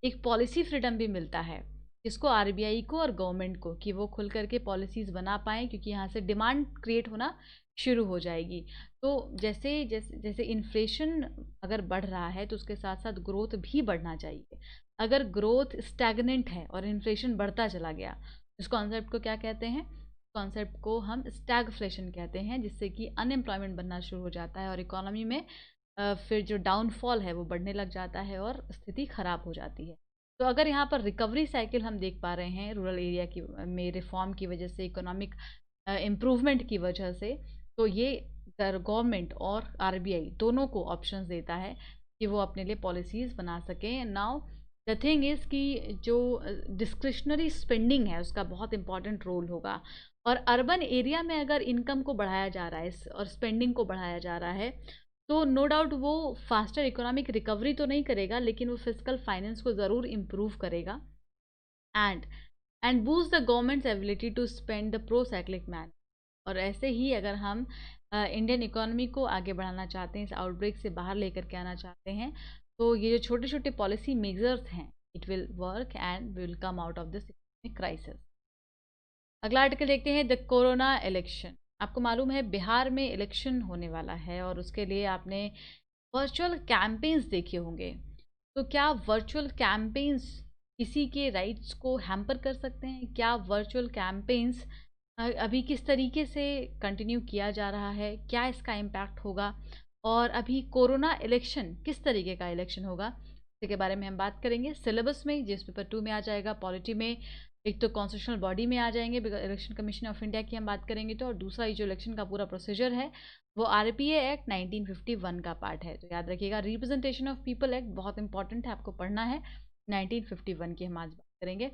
एक पॉलिसी फ्रीडम भी मिलता है, इसको आरबीआई को और गवर्नमेंट को, कि वो खुल करके पॉलिसीज़ बना पाएँ, क्योंकि यहाँ से डिमांड क्रिएट होना शुरू हो जाएगी। तो जैसे जैसे जैसे इन्फ्लेशन अगर बढ़ रहा है, तो उसके साथ साथ ग्रोथ भी बढ़ना चाहिए। अगर ग्रोथ स्टैग्नेंट है और इन्फ्लेशन बढ़ता चला गया, इस कॉन्सेप्ट को क्या कहते हैं, कॉन्सेप्ट को हम स्टैगफ्लेशन कहते हैं, जिससे कि अनएम्प्लॉयमेंट बनना शुरू हो जाता है और इकोनॉमी में फिर जो डाउनफॉल है वो बढ़ने लग जाता है और स्थिति ख़राब हो जाती है। तो अगर यहाँ पर रिकवरी साइकिल हम देख पा रहे हैं रूरल एरिया की में रिफॉर्म की वजह से, इकोनॉमिक इम्प्रूवमेंट की वजह से, तो ये गवर्नमेंट और आरबीआई दोनों को ऑप्शंस देता है कि वो अपने लिए पॉलिसीज़ बना सकें। नाउ द थिंग इज़ कि जो डिस्क्रिशनरी स्पेंडिंग है उसका बहुत इंपॉर्टेंट रोल होगा, और अर्बन एरिया में अगर इनकम को बढ़ाया जा रहा है और स्पेंडिंग को बढ़ाया जा रहा है, तो नो डाउट वो फास्टर इकोनॉमिक रिकवरी तो नहीं करेगा, लेकिन वो फिजिकल फाइनेंस को ज़रूर इम्प्रूव करेगा and boost the government's ability to spend the pro cyclic man. और ऐसे ही अगर हम इंडियन इकोनॉमी को आगे बढ़ाना चाहते हैं, इस आउटब्रेक से बाहर लेकर के आना चाहते हैं, तो ये जो छोटे छोटे पॉलिसी मेजर्स हैं, it will work and will come out of this crisis. अगला आर्टिकल देखते हैं, द कोरोना इलेक्शन। आपको मालूम है बिहार में इलेक्शन होने वाला है, और उसके लिए आपने वर्चुअल कैंपेन्स देखे होंगे। तो क्या वर्चुअल कैंपेन्स किसी के राइट्स को हैम्पर कर सकते हैं? क्या वर्चुअल कैंपेन्स अभी किस तरीके से कंटिन्यू किया जा रहा है, क्या इसका इम्पैक्ट होगा, और अभी कोरोना इलेक्शन किस तरीके का इलेक्शन होगा, इसके बारे में हम बात करेंगे। सिलेबस में जिस पेपर 2 में आ जाएगा, पॉलिटी में एक तो कॉन्स्टिट्यूशनल बॉडी में आ जाएंगे, इलेक्शन कमीशन ऑफ इंडिया की हम बात करेंगे, तो और दूसरा ये जो इलेक्शन का पूरा प्रोसीजर है वो आरपीए एक्ट 1951 का पार्ट है। तो याद रखिएगा, रिप्रेजेंटेशन ऑफ पीपल एक्ट बहुत इंपॉर्टेंट है, आपको पढ़ना है। 1951 की हम आज बात करेंगे।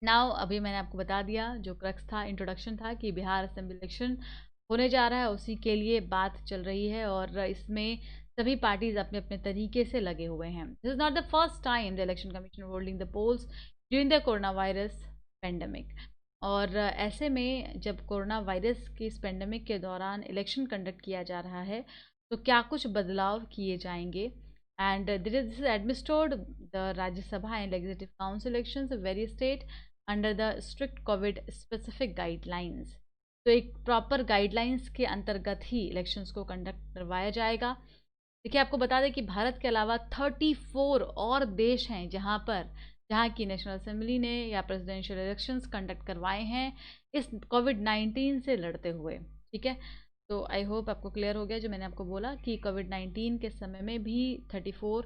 नाउ अभी मैंने आपको बता दिया, जो क्रक्स था, इंट्रोडक्शन था, कि बिहार असेंबली इलेक्शन होने जा रहा है, उसी के लिए बात चल रही है, और इसमें सभी पार्टीज अपने अपने तरीके से लगे हुए हैं। This is not the first time the election commission holding the polls during the corona virus pandemic. और ऐसे में जब कोरोना वायरस की इस पेंडेमिक के दौरान इलेक्शन कंडक्ट किया जा रहा है, तो क्या कुछ बदलाव किए जाएंगे। And this is administered the Rajya Sabha and legislative council elections very state under the strict Covid specific guidelines. तो एक प्रॉपर गाइडलाइंस के अंतर्गत ही इलेक्शंस को कंडक्ट करवाया जाएगा। देखिए, आपको बता दें कि भारत के अलावा 34 और देश हैं जहाँ की नेशनल असेंबली ने या प्रेसिडेंशियल इलेक्शंस कंडक्ट करवाए हैं इस कोविड-19 से लड़ते हुए। ठीक है, तो आई होप आपको क्लियर हो गया जो मैंने आपको बोला कि कोविड-19 के समय में भी 34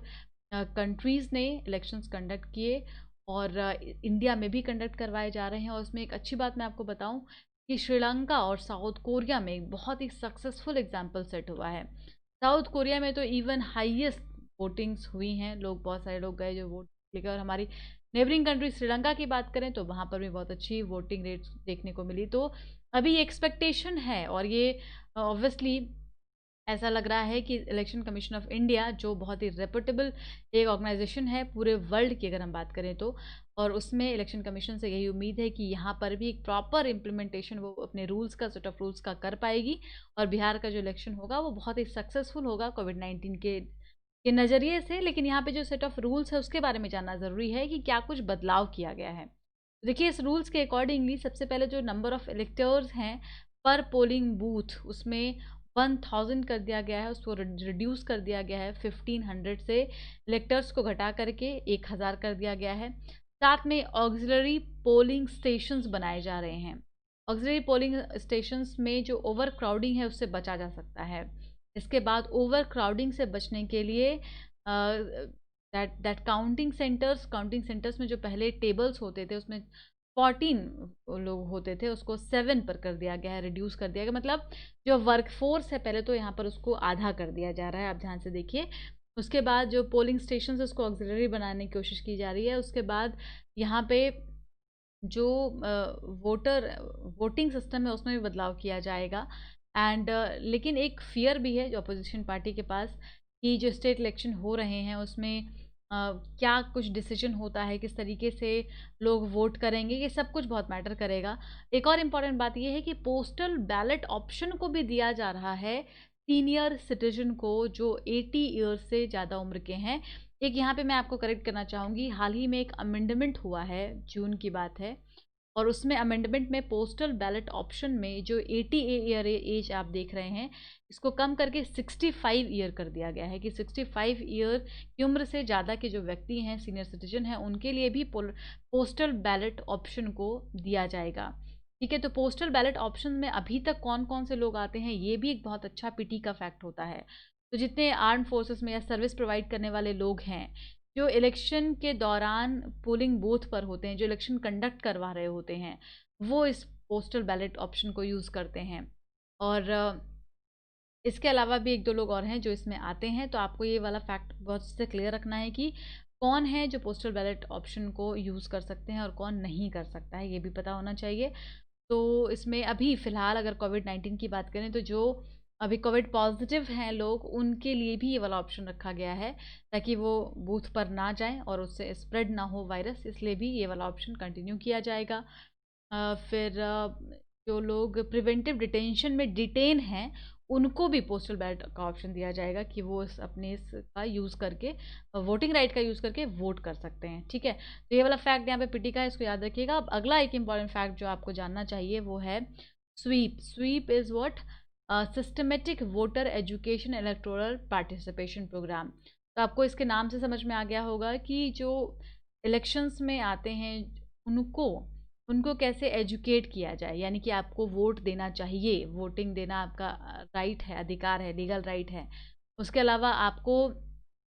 कंट्रीज़ ने इलेक्शंस कंडक्ट किए और इंडिया में भी कंडक्ट करवाए जा रहे हैं। और उसमें एक अच्छी बात मैं आपको बताऊं कि श्रीलंका और साउथ कोरिया में एक बहुत ही सक्सेसफुल एग्जाम्पल सेट हुआ है। साउथ कोरिया में तो इवन हाईएस्ट वोटिंग्स हुई हैं, बहुत सारे लोग गए जो वोट लेकर। और हमारी नेबरिंग कंट्री श्रीलंका की बात करें तो वहाँ पर भी बहुत अच्छी वोटिंग रेट्स देखने को मिली। तो अभी एक्सपेक्टेशन है और ये ऑब्वियसली ऐसा लग रहा है कि इलेक्शन कमीशन ऑफ इंडिया जो बहुत ही रेपुटेबल एक ऑर्गेनाइजेशन है पूरे वर्ल्ड की अगर हम बात करें तो, और उसमें इलेक्शन कमीशन से यही उम्मीद है कि यहाँ पर भी एक प्रॉपर इम्प्लीमेंटेशन वो अपने रूल्स का, सेट ऑफ रूल्स का कर पाएगी और बिहार का जो इलेक्शन होगा वो बहुत ही सक्सेसफुल होगा कोविड-19 के नज़रिए से। लेकिन यहाँ पे जो सेट ऑफ रूल्स है उसके बारे में जानना ज़रूरी है कि क्या कुछ बदलाव किया गया है। देखिए, इस रूल्स के अकॉर्डिंगली सबसे पहले जो नंबर ऑफ इलेक्टर्स हैं पर पोलिंग बूथ उसमें 1000 कर दिया गया है, उसको रिड्यूस कर दिया गया है। 1500 से इलेक्टर्स को घटा करके 1000 कर दिया गया है। साथ में ऑक्सिलरी पोलिंग स्टेशंस बनाए जा रहे हैं। ऑक्सिलरी पोलिंग स्टेशंस में जो ओवर क्राउडिंग है उससे बचा जा सकता है। इसके बाद ओवर क्राउडिंग से बचने के लिए दैट काउंटिंग सेंटर्स में जो पहले टेबल्स होते थे उसमें 14 लोग होते थे, उसको 7 पर कर दिया गया है, रिड्यूस कर दिया गया। मतलब जो वर्क फोर्स है पहले तो यहाँ पर उसको आधा कर दिया जा रहा है, आप ध्यान से देखिए। उसके बाद जो पोलिंग स्टेशन है उसको ऑक्सिलरी बनाने की कोशिश की जा रही है। उसके बाद यहाँ पे जो वोटिंग सिस्टम है उसमें भी बदलाव किया जाएगा। एंड लेकिन एक फियर भी है जो अपोजिशन पार्टी के पास कि जो स्टेट इलेक्शन हो रहे हैं उसमें क्या कुछ डिसीजन होता है, किस तरीके से लोग वोट करेंगे, ये सब कुछ बहुत मैटर करेगा। एक और इम्पॉर्टेंट बात ये है कि पोस्टल बैलेट ऑप्शन को भी दिया जा रहा है सीनियर सिटीजन को जो 80 ईयर्स से ज़्यादा उम्र के हैं। एक यहाँ पे मैं आपको करेक्ट करना चाहूँगी, हाल ही में एक अमेंडमेंट हुआ है, जून की बात है, और उसमें अमेंडमेंट में पोस्टल बैलेट ऑप्शन में जो 80 ईयर एज आप देख रहे हैं इसको कम करके 65 ईयर कर दिया गया है कि 65 ईयर की उम्र से ज़्यादा के जो व्यक्ति हैं, सीनियर सिटीजन हैं, उनके लिए भी पोस्टल बैलेट ऑप्शन को दिया जाएगा। ठीक है, तो पोस्टल बैलेट ऑप्शन में अभी तक कौन कौन से लोग आते हैं ये भी एक बहुत अच्छा पीटी का फैक्ट होता है। तो जितने आर्म फोर्सेस में या सर्विस प्रोवाइड करने वाले लोग हैं जो इलेक्शन के दौरान पोलिंग बूथ पर होते हैं, जो इलेक्शन कंडक्ट करवा रहे होते हैं, वो इस पोस्टल बैलेट ऑप्शन को यूज़ करते हैं। और इसके अलावा भी एक दो लोग और हैं जो इसमें आते हैं। तो आपको ये वाला फैक्ट बहुत से क्लियर रखना है कि कौन है जो पोस्टल बैलेट ऑप्शन को यूज़ कर सकते हैं और कौन नहीं कर सकता है, ये भी पता होना चाहिए। तो इसमें अभी फ़िलहाल अगर कोविड-19 की बात करें तो जो अभी कोविड पॉजिटिव हैं लोग, उनके लिए भी ये वाला ऑप्शन रखा गया है ताकि वो बूथ पर ना जाएं और उससे स्प्रेड ना हो वायरस, इसलिए भी ये वाला ऑप्शन कंटिन्यू किया जाएगा। फिर जो लोग प्रिवेंटिव डिटेंशन में डिटेन हैं उनको भी पोस्टल बैलेट का ऑप्शन दिया जाएगा कि वो इसका यूज़ करके, वोटिंग राइट का यूज़ करके वोट कर सकते हैं। ठीक है, तो ये वाला फैक्ट यहाँ पे पीटी का है, इसको याद रखिएगा। अब अगला एक इम्पॉर्टेंट फैक्ट जो आपको जानना चाहिए वो है SVEEP. SVEEP is what? Systematic voter education electoral participation programme. तो आपको इसके नाम से समझ में आ गया होगा कि जो इलेक्शंस में आते हैं उनको उनको कैसे एजुकेट किया जाए, यानी कि आपको वोट देना चाहिए, वोटिंग देना आपका राइट है, अधिकार है, लीगल राइट है। उसके अलावा आपको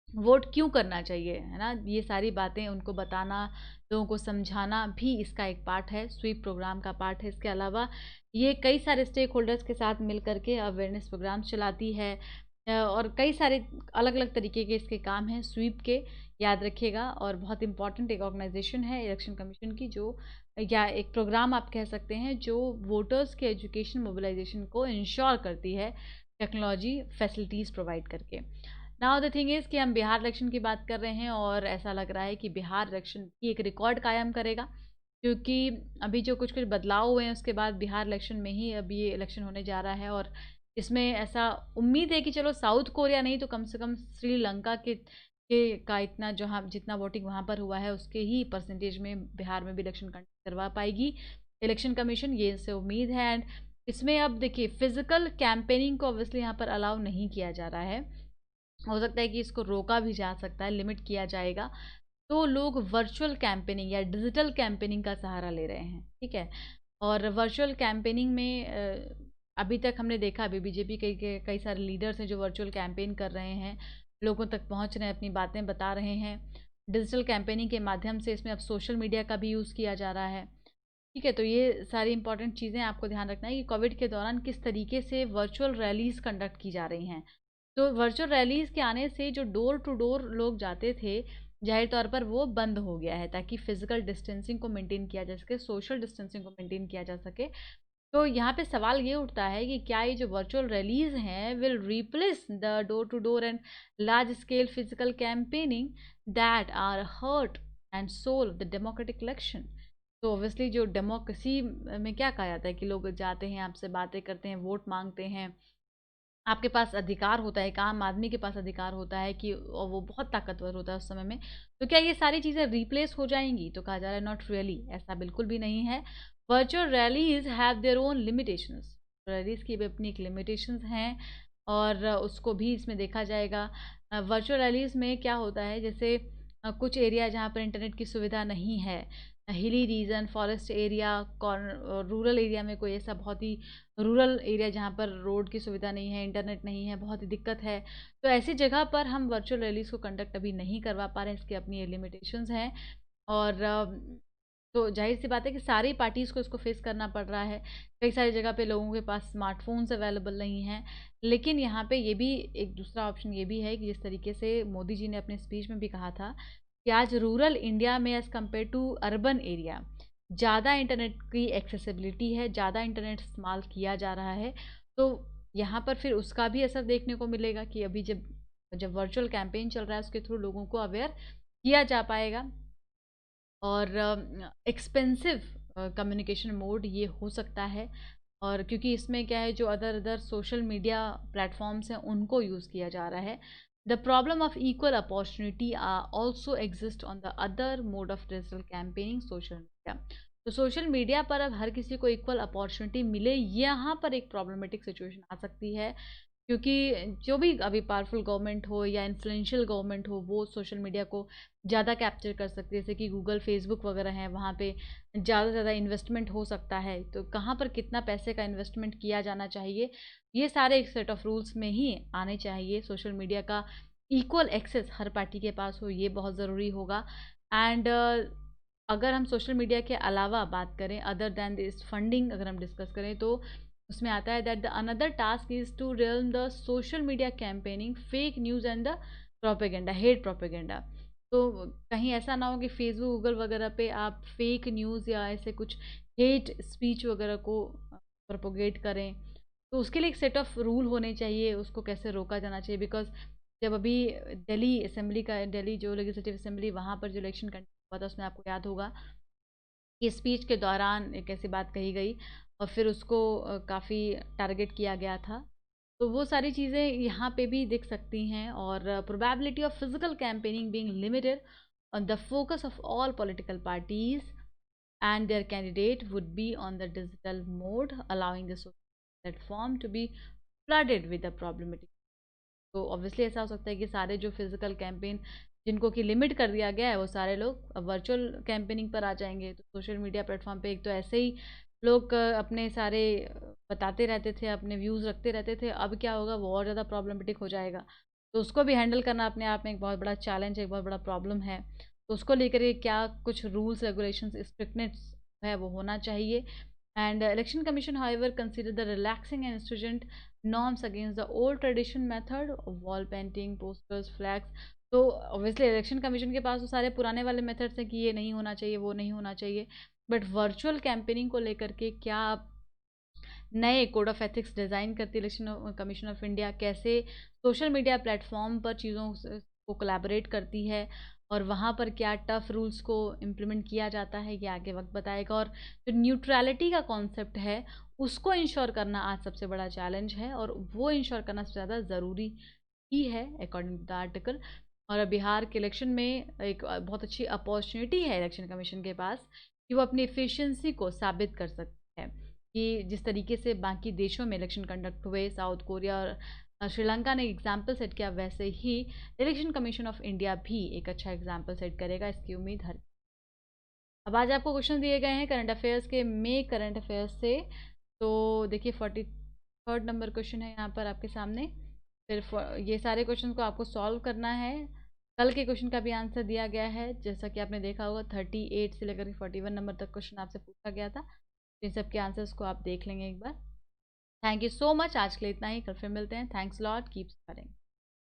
वोट क्यों करना चाहिए, है ना, ये सारी बातें उनको बताना, लोगों को समझाना भी इसका एक पार्ट है, स्वीप प्रोग्राम का पार्ट है। इसके अलावा ये कई सारे स्टेक होल्डर्स के साथ मिल करके अवेयरनेस प्रोग्राम चलाती है और कई सारे अलग अलग तरीके के इसके काम हैं स्वीप के, याद रखिएगा। और बहुत इंपॉर्टेंट एक ऑर्गेनाइजेशन है इलेक्शन कमीशन की, जो या एक प्रोग्राम आप कह सकते हैं जो वोटर्स के एजुकेशन मोबिलाइजेशन को इंश्योर करती है टेक्नोलॉजी फैसिलिटीज़ प्रोवाइड करके। नाउ द थिंग इज़ कि हम बिहार इलेक्शन की बात कर रहे हैं और ऐसा लग रहा है कि बिहार इलेक्शन की एक रिकॉर्ड कायम करेगा। क्योंकि अभी जो कुछ कुछ बदलाव हुए हैं उसके बाद बिहार इलेक्शन में ही अब ये इलेक्शन होने जा रहा है, और इसमें ऐसा उम्मीद है कि चलो साउथ कोरिया नहीं तो कम से कम श्रीलंका के का इतना जहाँ जितना वोटिंग वहाँ पर हुआ है उसके ही परसेंटेज में बिहार में भी इलेक्शन कंडक्ट करवा पाएगी इलेक्शन कमीशन, ये इससे उम्मीद है। एंड इसमें अब देखिए फिजिकल कैंपेनिंग को ऑब्वियसली यहाँ पर अलाउ नहीं किया जा रहा है, हो सकता है कि इसको रोका भी जा सकता है, लिमिट किया जाएगा। तो लोग वर्चुअल कैंपेनिंग या डिजिटल कैंपेनिंग का सहारा ले रहे हैं, ठीक है। और वर्चुअल कैंपेनिंग में अभी तक हमने देखा, अभी बीजेपी कई कई सारे लीडर्स हैं जो वर्चुअल कैंपेन कर रहे हैं, लोगों तक पहुंच रहे हैं, अपनी बातें बता रहे हैं डिजिटल कैंपेनिंग के माध्यम से। इसमें अब सोशल मीडिया का भी यूज़ किया जा रहा है, ठीक है। तो ये सारी इंपॉर्टेंट चीज़ें आपको ध्यान रखना है कि कोविड के दौरान किस तरीके से वर्चुअल रैलीज कंडक्ट की जा रही हैं। तो वर्चुअल रैलीज के आने से जो डोर टू डोर लोग जाते थे, जाहिर तौर पर वो बंद हो गया है, ताकि फिजिकल डिस्टेंसिंग को मेंटेन किया जा सके, सोशल डिस्टेंसिंग को मेंटेन किया जा सके। तो यहाँ पे सवाल ये उठता है कि क्या ये जो वर्चुअल रैलीज हैं will replace the door to door and large scale physical campaigning that are heart and soul the democratic election. तो ऑब्वियसली जो डेमोक्रेसी में क्या कहा जाता है कि लोग जाते हैं, आपसे बातें करते हैं, वोट मांगते हैं, आपके पास अधिकार होता है, एक आम आदमी के पास अधिकार होता है कि, और वो बहुत ताकतवर होता है उस समय में। तो क्या ये सारी चीज़ें रिप्लेस हो जाएंगी? तो कहा जा रहा है नॉट रियली, ऐसा बिल्कुल भी नहीं है। Virtual rallies have their own limitations, rallies की भी अपनी एक लिमिटेशंस हैं, और उसको भी इसमें देखा जाएगा। वर्चुअल रैलीज में क्या होता है, जैसे कुछ एरिया जहाँ पर इंटरनेट की सुविधा नहीं है, hilly region, forest area, rural area में कोई ऐसा बहुत ही रूरल एरिया जहाँ पर रोड की सुविधा नहीं है, इंटरनेट नहीं है, बहुत ही दिक्कत है, तो ऐसी जगह पर हम वर्चुअल रैलीज को कंडक्ट अभी नहीं करवा पा रहे हैं, इसकी अपनी लिमिटेशंस हैं। और तो जाहिर सी बात है कि सारी पार्टीज़ को इसको फेस करना पड़ रहा है। कई सारी जगह पे लोगों के पास स्मार्टफोन्स अवेलेबल नहीं हैं, लेकिन यहाँ पे ये भी एक दूसरा ऑप्शन ये भी है कि जिस तरीके से मोदी जी ने अपने स्पीच में भी कहा था कि आज रूरल इंडिया में as compare to urban area ज़्यादा इंटरनेट की एक्सेसिबिलिटी है, ज़्यादा इंटरनेट इस्तेमाल किया जा रहा है। तो यहाँ पर फिर उसका भी असर देखने को मिलेगा कि अभी जब जब वर्चुअल कैंपेन चल रहा है उसके थ्रू लोगों को अवेयर किया जा पाएगा। और एक्सपेंसिव कम्युनिकेशन मोड ये हो सकता है, और क्योंकि इसमें क्या है, जो other other social media platforms हैं उनको यूज़ किया जा रहा है। The problem of equal opportunity also exist on the other mode of digital campaigning social media. तो सोशल मीडिया पर अब हर किसी को इक्वल अपॉर्चुनिटी मिले, यहाँ पर एक प्रॉब्लमेटिक सिचुएशन आ सकती है, क्योंकि जो भी अभी पावरफुल गवर्नमेंट हो या इन्फ्लुएंशियल गवर्नमेंट हो, वो सोशल मीडिया को ज़्यादा कैप्चर कर सकती है, जैसे कि गूगल, फेसबुक वगैरह हैं, वहाँ पे ज़्यादा से ज़्यादा इन्वेस्टमेंट हो सकता है। तो कहाँ पर कितना पैसे का इन्वेस्टमेंट किया जाना चाहिए, ये सारे एक सेट ऑफ रूल्स में ही आने चाहिए। सोशल मीडिया का इक्वल एक्सेस हर पार्टी के पास हो, ये बहुत ज़रूरी होगा। एंड अगर हम सोशल मीडिया के अलावा बात करें, अदर दैन दिस फंडिंग अगर हम डिस्कस करें, तो उसमें आता है that the another task is to real the social media campaigning fake news and the propaganda, hate propaganda. तो कहीं ऐसा ना हो कि फेसबुक, गूगल वगैरह पे आप फेक न्यूज़ या ऐसे कुछ हेट स्पीच वगैरह को प्रोपोगेट करें, तो उसके लिए एक सेट ऑफ रूल होने चाहिए, उसको कैसे रोका जाना चाहिए। बिकॉज जब अभी दिल्ली असेंबली का, दिल्ली जो लेजिस्लेटिव असेंबली, वहाँ पर जो इलेक्शन कंडक्ट हुआ था, उसमें आपको याद होगा कि स्पीच के दौरान एक ऐसी बात कही गई और फिर उसको काफ़ी टारगेट किया गया था। तो वो सारी चीज़ें यहाँ पे भी दिख सकती हैं। और probability of physical campaigning being limited on the focus of all political parties and their candidate would be on the digital mode, allowing the social platform to be flooded with the problematic। तो obviously ऐसा हो सकता है कि सारे जो physical campaign जिनको कि लिमिट कर दिया गया है, वो सारे लोग अब वर्चुअल कैंपेनिंग पर आ जाएंगे। तो सोशल मीडिया प्लेटफॉर्म पे एक तो ऐसे ही लोग अपने सारे बताते रहते थे, अपने व्यूज़ रखते रहते थे, अब क्या होगा, वो और ज़्यादा प्रॉब्लमेटिक हो जाएगा। तो उसको भी हैंडल करना अपने आप में एक बहुत बड़ा चैलेंज है, एक बहुत बड़ा प्रॉब्लम है। तो उसको लेकर के क्या कुछ रूल्स रेगुलेशंस स्ट्रिक्टनेस है वो होना चाहिए। And election commission however consider the relaxing and student norms against the old tradition method of wall painting, posters, flags। तो ऑब्वियसली इलेक्शन कमीशन के पास तो सारे पुराने वाले मेथड्स हैं कि ये नहीं होना चाहिए, वो नहीं होना चाहिए, बट वर्चुअल कैंपेनिंग को लेकर के क्या आप नए कोड ऑफ एथिक्स डिज़ाइन करती है इलेक्शन कमीशन ऑफ इंडिया, कैसे सोशल मीडिया प्लेटफॉर्म पर चीज़ों को कोलैबोरेट करती है, और वहाँ पर क्या टफ रूल्स को इम्प्लीमेंट किया जाता है ये आगे वक्त बताएगा। और जो न्यूट्रलिटी का कॉन्सेप्ट है उसको इंश्योर करना आज सबसे बड़ा चैलेंज है, और वो इंश्योर करना सबसे ज़्यादा ज़रूरी ही है अकॉर्डिंग टू द आर्टिकल। और बिहार के इलेक्शन में एक बहुत अच्छी अपॉर्चुनिटी है इलेक्शन कमीशन के पास कि वो अपनी एफिशिएंसी को साबित कर सकते हैं कि जिस तरीके से बाकी देशों में इलेक्शन कंडक्ट हुए, साउथ कोरिया और श्रीलंका ने एग्जाम्पल सेट किया, वैसे ही इलेक्शन कमीशन ऑफ इंडिया भी एक अच्छा एग्जाम्पल सेट करेगा, इसकी उम्मीद हर। अब आज आपको क्वेश्चन दिए गए हैं करंट अफेयर्स के, में करंट अफेयर्स से। तो देखिए 43rd नंबर क्वेश्चन है यहाँ पर आपके सामने। फिर ये सारे क्वेश्चन को आपको सॉल्व करना है। कल के क्वेश्चन का भी आंसर दिया गया है, जैसा कि आपने देखा होगा 38 से लेकर 41 नंबर तक क्वेश्चन आपसे पूछा गया था। इन सब के आंसर्स को आप देख लेंगे एक बार। थैंक यू सो मच, आज के लिए इतना ही, कल फिर मिलते हैं। Thanks lot, keep starring.